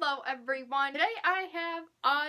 Hello everyone! Today I have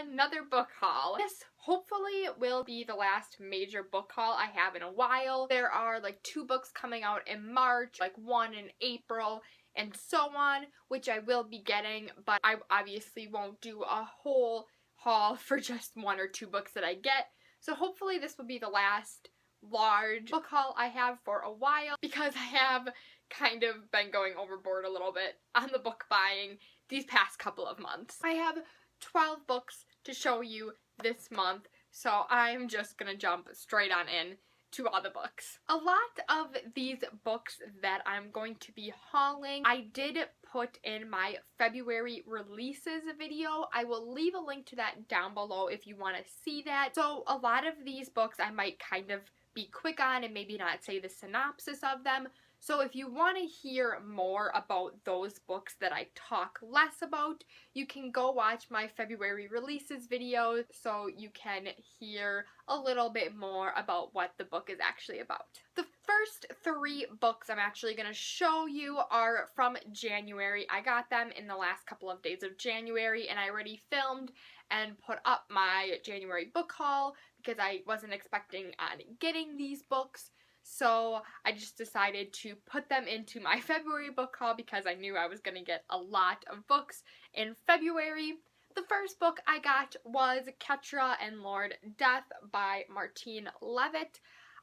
another book haul. This hopefully will be the last major book haul I have in a while. There are like 2 books coming out in March, like 1 in April, and so on, which I will be getting, but I obviously won't do a whole haul for just 1 or 2 books that I get. So hopefully this will be the last large book haul I have for a while, because I have kind of been going overboard a little bit on the book buying these past couple of months. I have 12 books to show you this month, so I'm just gonna jump straight on in to all the books. A lot of these books that I'm going to be hauling, I did put in my February releases video. I will leave a link to that down below if you want to see that. So a lot of these books I might kind of be quick on and maybe not say the synopsis of them. So if you want to hear more about those books that I talk less about, you can go watch my February releases video so you can hear a little bit more about what the book is actually about. The first 3 books I'm actually going to show you are from January. I got them in the last couple of days of January, and I already filmed and put up my January book haul because I wasn't expecting on getting these books. So I just decided to put them into my February book haul because I knew I was going to get a lot of books in February. The first book I got was Kestrel and Lord Death by Martine Leavitt.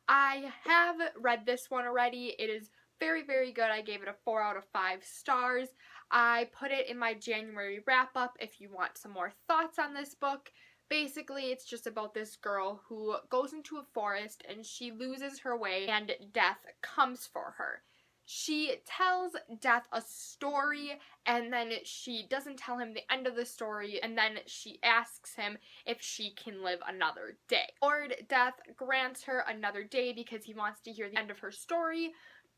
I have read this one already. It is very, very good. I gave it a 4 out of 5 stars. I put it in my January wrap-up if you want some more thoughts on this book. Basically, it's just about this girl who goes into a forest and she loses her way and Death comes for her. She tells Death a story and then she doesn't tell him the end of the story, and then she asks him if she can live another day. Lord Death grants her another day because he wants to hear the end of her story,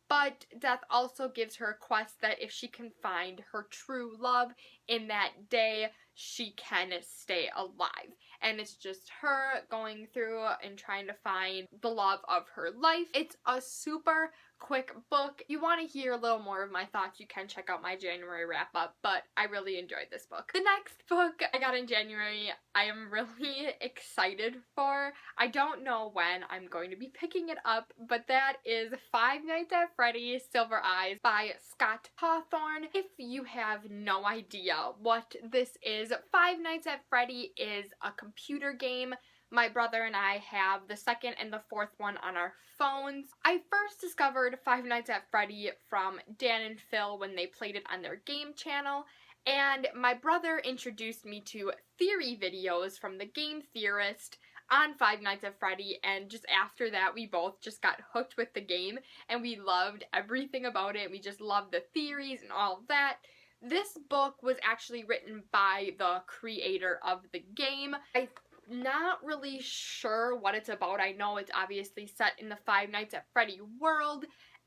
but Death also gives her a quest that if she can find her true love in that day, she can stay alive. And it's just her going through and trying to find the love of her life. It's a super quick book. If you want to hear a little more of my thoughts, you can check out my January wrap-up, but I really enjoyed this book. The next book I got in January, I am really excited for. I don't know when I'm going to be picking it up, but that is Five Nights at Freddy's Silver Eyes by Scott Hawthorne. If you have no idea what this is, Five Nights at Freddy is a computer game. My brother and I have the 2nd and the 4th one on our phones. I first discovered Five Nights at Freddy from Dan and Phil when they played it on their game channel, and my brother introduced me to theory videos from the Game Theorist on Five Nights at Freddy, and just after that we both just got hooked with the game and we loved everything about it. We just loved the theories and all of that. This book was actually written by the creator of the game. I'm not really sure what it's about. I know it's obviously set in the Five Nights at Freddy world,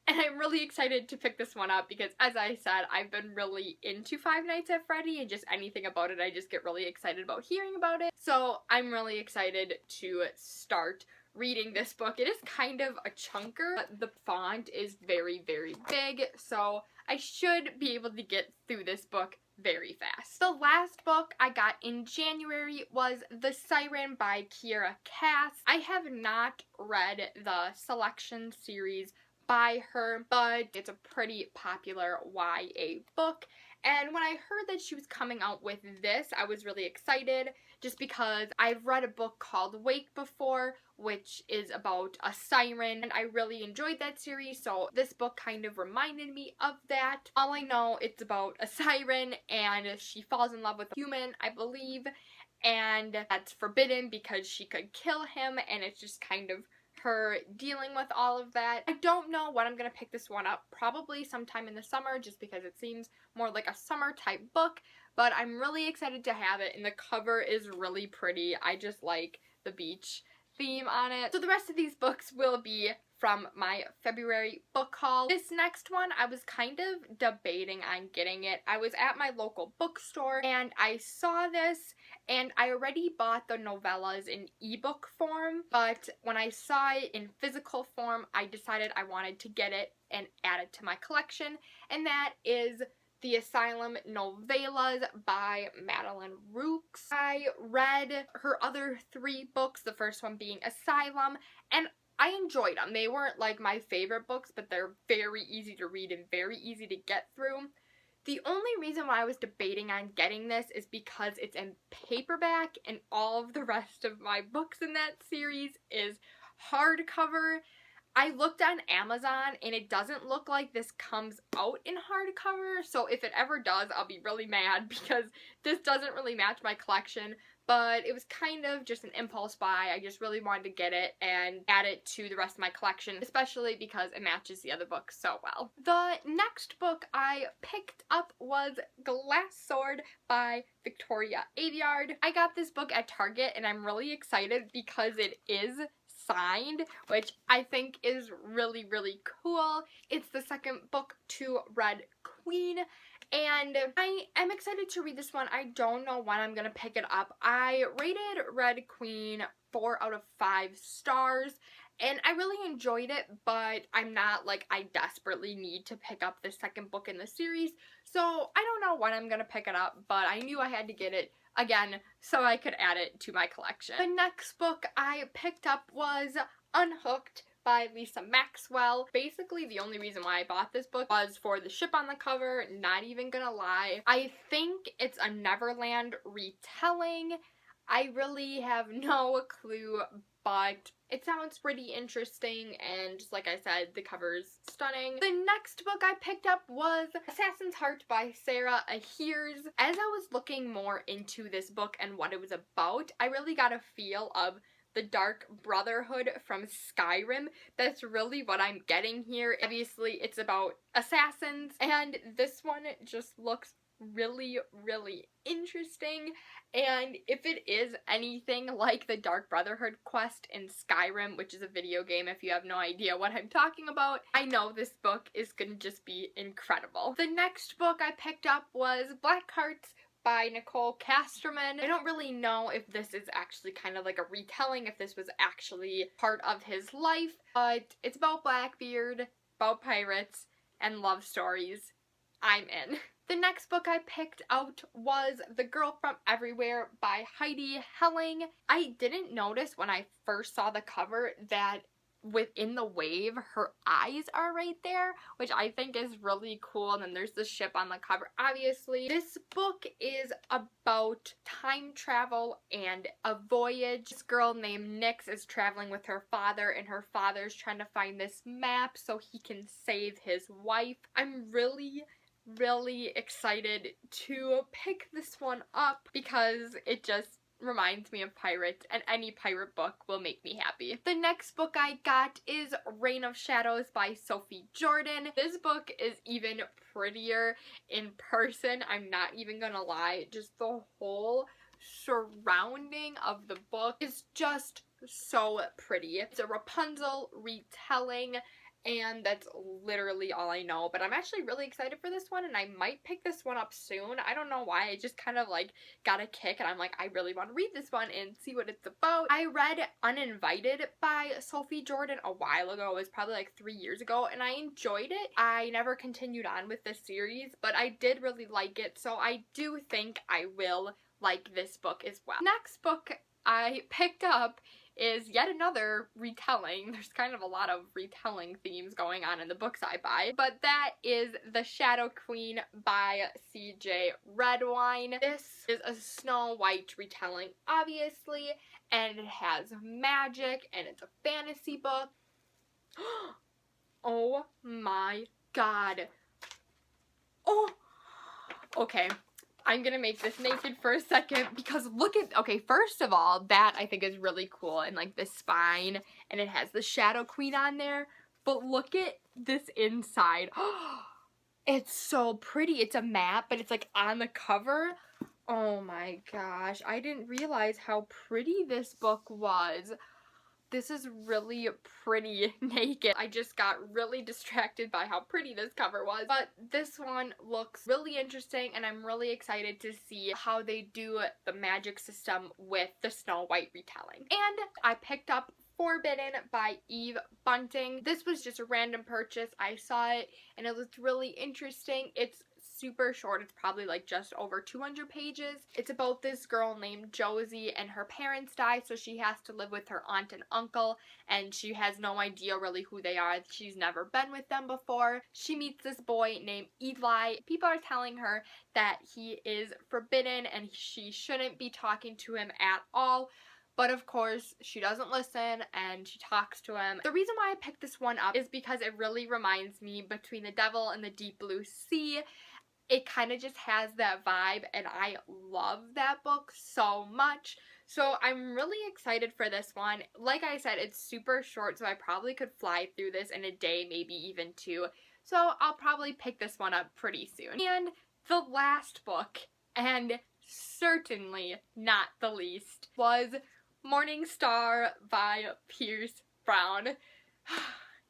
and I'm really excited to pick this one up because, as I said, I've been really into Five Nights at Freddy, and just anything about it, I just get really excited about hearing about it. So I'm really excited to start reading this book. It is kind of a chunker, but the font is very, very big, so I should be able to get through this book very fast. The last book I got in January was The Siren by Kiera Cass. I have not read the Selection series by her, but it's a pretty popular YA book. And when I heard that she was coming out with this, I was really excited just because I've read a book called Wake before, which is about a siren, and I really enjoyed that series, so this book kind of reminded me of that. All I know, it's about a siren, and she falls in love with a human, I believe, and that's forbidden because she could kill him, and it's just kind of her dealing with all of that. I don't know when I'm going to pick this one up, probably sometime in the summer just because it seems more like a summer type book, but I'm really excited to have it, and the cover is really pretty. I just like the beach theme on it. So the rest of these books will be from my February book haul. This next one, I was kind of debating on getting it. I was at my local bookstore and I saw this, and I already bought the novellas in ebook form, but when I saw it in physical form, I decided I wanted to get it and add it to my collection, and that is the Asylum novellas by Madeline Rooks. I read her other 3 books, the first one being Asylum, and I enjoyed them. They weren't like my favorite books, but they're very easy to read and very easy to get through. The only reason why I was debating on getting this is because it's in paperback and all of the rest of my books in that series is hardcover. I looked on Amazon and it doesn't look like this comes out in hardcover, so if it ever does, I'll be really mad because this doesn't really match my collection, but it was kind of just an impulse buy. I just really wanted to get it and add it to the rest of my collection, especially because it matches the other books so well. The next book I picked up was Glass Sword by Victoria Aveyard. I got this book at Target and I'm really excited because it is signed, which I think is really, really cool. It's the second book to Red Queen, and I am excited to read this one. I don't know when I'm gonna pick it up. I rated Red Queen 4 out of 5 stars, and I really enjoyed it, but I'm not like I desperately need to pick up the second book in the series, so I don't know when I'm gonna pick it up, but I knew I had to get it again so I could add it to my collection. The next book I picked up was Unhooked by Lisa Maxwell. Basically, the only reason why I bought this book was for the ship on the cover, not even gonna lie. I think it's a Neverland retelling. I really have no clue, but it sounds pretty interesting, and just like I said, the cover's stunning. The next book I picked up was Assassin's Heart by Sarah Ahears. As I was looking more into this book and what it was about, I really got a feel of the Dark Brotherhood from Skyrim. That's really what I'm getting here. Obviously, it's about assassins, and this one just looks really, really interesting, and if it is anything like the Dark Brotherhood quest in Skyrim, which is a video game if you have no idea what I'm talking about, I know this book is gonna just be incredible. The next book I picked up was Black Hearts by Nicole Casterman. I don't really know if this is actually kind of like a retelling, if this was actually part of his life, but it's about Blackbeard, about pirates, and love stories. I'm in. The next book I picked out was The Girl from Everywhere by Heidi Helling. I didn't notice when I first saw the cover that within the wave her eyes are right there, which I think is really cool, and then there's the ship on the cover. Obviously, this book is about time travel and a voyage. This girl named Nyx is traveling with her father, and her father's trying to find this map so he can save his wife. I'm really excited to pick this one up because it just reminds me of pirates, and any pirate book will make me happy. The next book I got is Reign of Shadows by Sophie Jordan. This book is even prettier in person, I'm not even gonna lie. Just the whole surrounding of the book is just so pretty. It's a Rapunzel retelling, and that's literally all I know, but I'm actually really excited for this one, and I might pick this one up soon. I don't know why, I just kind of like got a kick, and I'm like, I really want to read this one and see what it's about. I read Uninvited by Sophie Jordan a while ago. It was probably like 3 years ago, and I enjoyed it. I never continued on with this series, but I did really like it, so I do think I will like this book as well. Next book I picked up is yet another retelling. There's kind of a lot of retelling themes going on in the books I buy, but that is The Shadow Queen by CJ Redwine. This is a Snow White retelling, obviously, and it has magic, and it's a fantasy book. Oh my god. Oh, okay. I'm gonna make this naked for a second because look at, okay, first of all, that I think is really cool, and like the spine, and it has the Shadow Queen on there, but look at this inside. It's so pretty. It's a map, but it's like on the cover. Oh my gosh, I didn't realize how pretty this book was. This is really pretty naked. I just got really distracted by how pretty this cover was. But this one looks really interesting, and I'm really excited to see how they do the magic system with the Snow White retelling. And I picked up Forbidden by Eve Bunting. This was just a random purchase. I saw it and it looked really interesting. It's super short. It's probably like just over 200 pages. It's about this girl named Josie, and her parents die, so she has to live with her aunt and uncle, and she has no idea really who they are. She's never been with them before. She meets this boy named Eli. People are telling her that he is forbidden and she shouldn't be talking to him at all. But of course, she doesn't listen and she talks to him. The reason why I picked this one up is because it really reminds me Between the Devil and the Deep Blue Sea. It kind of just has that vibe, and I love that book so much. So I'm really excited for this one. Like I said, it's super short, so I probably could fly through this in a day, maybe even two. So I'll probably pick this one up pretty soon. And the last book, and certainly not the least, was Morning Star by Pierce Brown.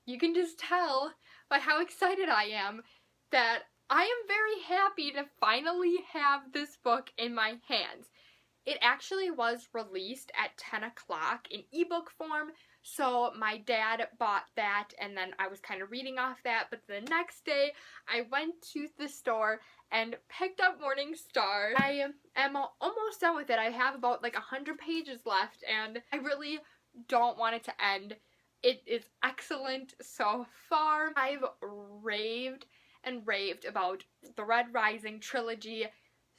You can just tell by how excited I am that I am very happy to finally have this book in my hands. It actually was released at 10 o'clock in ebook form, so my dad bought that, and then I was kind of reading off that, but the next day I went to the store and picked up Morning Star. I am almost done with it. I have about like 100 pages left, and I really don't want it to end. It is excellent so far. I've raved and raved about the Red Rising trilogy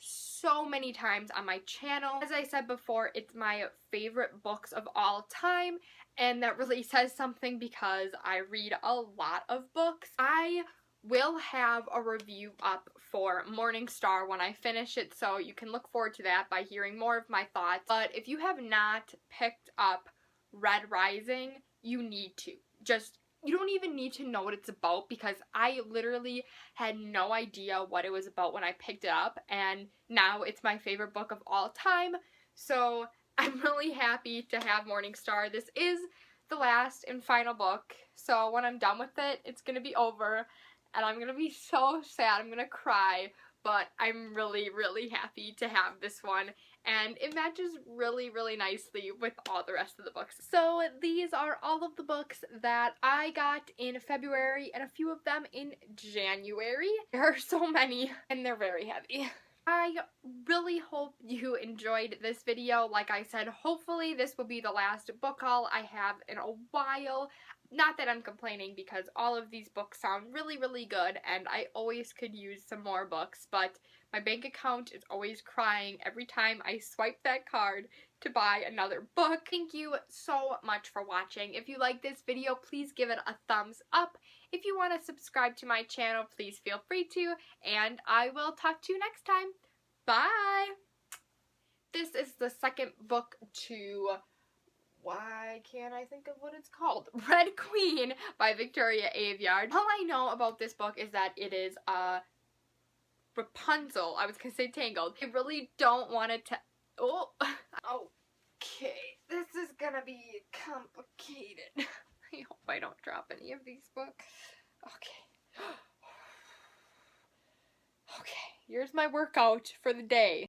so many times on my channel. As I said before, it's my favorite books of all time, and that really says something because I read a lot of books. I will have a review up for Morning Star when I finish it, so you can look forward to that by hearing more of my thoughts. But if you have not picked up Red Rising, you need to. You don't even need to know what it's about, because I literally had no idea what it was about when I picked it up, and now it's my favorite book of all time. So I'm really happy to have Morning Star. This is the last and final book, so when I'm done with it, it's gonna be over, and I'm gonna be so sad. I'm gonna cry, but I'm really, really happy to have this one, and it matches really, really nicely with all the rest of the books. So these are all of the books that I got in February, and a few of them in January. There are so many, and they're very heavy. I really hope you enjoyed this video. Like I said, hopefully this will be the last book haul I have in a while. Not that I'm complaining, because all of these books sound really, really good, and I always could use some more books, but my bank account is always crying every time I swipe that card to buy another book. Thank you so much for watching. If you like this video, please give it a thumbs up. If you want to subscribe to my channel, please feel free to, and I will talk to you next time. Bye! This is the second book to... why can't I think of what it's called? Red Queen by Victoria Aveyard. All I know about this book is that it is Rapunzel. I was gonna say Tangled. I really don't want it to... oh. Okay. This is gonna be complicated. I hope I don't drop any of these books. Okay. Okay. Here's my workout for the day.